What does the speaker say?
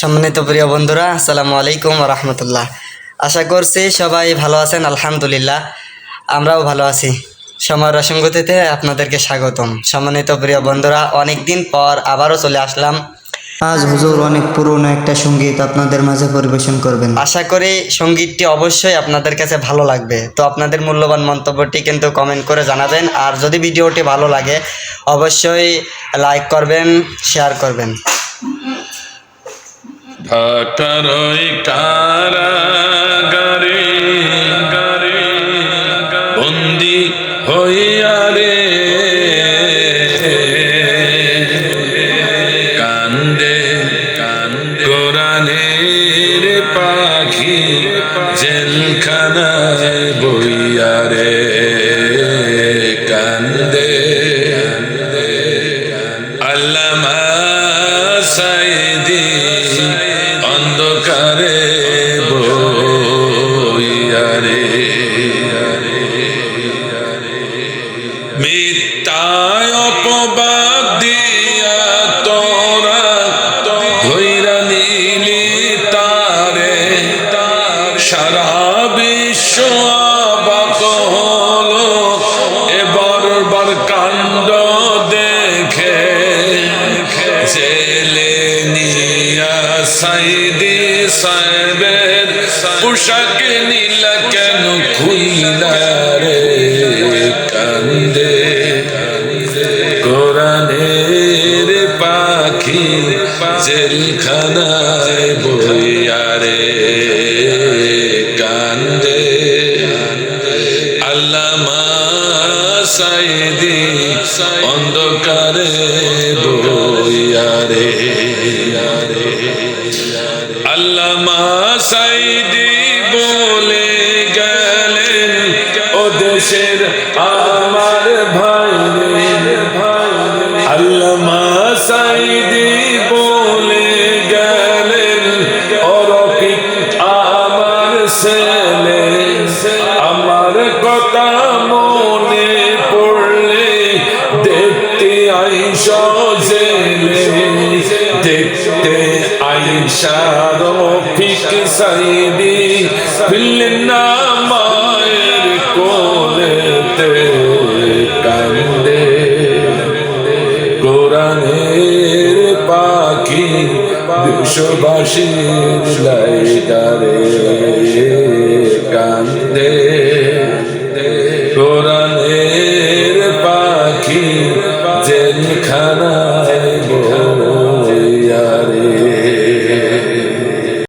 সম্মানিত প্রিয় বন্ধুরা, আসসালামু আলাইকুম ওয়া রাহমাতুল্লাহ। আশা করছি সবাই ভালো আছেন। আলহামদুলিল্লাহ, আমরাও ভালো আছি। সময়ের অসঙ্গতিতে আপনাদেরকে স্বাগতম। সম্মানিত প্রিয় বন্ধুরা, অনেক দিন পর আবারও চলে আসলাম। আজ হুজুর অনেক পুরনো একটা সঙ্গীত আপনাদের মাঝে পরিবেশন করবেন। আশা করি সঙ্গীতটি অবশ্যই আপনাদের কাছে ভালো লাগবে। তো আপনাদের মূল্যবান মন্তব্যটি কিন্তু কমেন্ট করে জানাবেন। আর যদি ভিডিওটি ভালো লাগে অবশ্যই লাইক করবেন, শেয়ার করবেন। ঢাকার ওই কারাগারে বন্দি হইয়া রে কান্দে কোরআনের পাখি জেলখানায় বইয়া রে কান্দে আল্লামা সাইদি অন্ধকারে বইয়া রে মিথ্যায় অপবাদ দিয়া তোরা ধইরা নিলি তারে সারা বিশ্ব অবাক হলো এ বর্বর কাণ্ড দেখে জেলে নিয়া সাইদি সাহেবের পোশাক নিলা কেন খুইলা রে কান্দে কোরআনের পাখি জেলখানায় বইয়া রে কান্দে আল্লামা সাইদি অন্ধকারে বইয়া রে আল্লামা সাইদি বলে গেলেন ও দেশের আমার ভাই আল্লামা সাইদি বলে গেলেন ও রফিক আমার ছেলে আমার কথা মনে পড়লে দেখতে আইসা জেলে দেখতে আইসা রফিক সাইদি ফিরলেন না মায়ের কোলেতে কান্দে কোরআনের পাখি বিশ্ববাসীর লাইটারে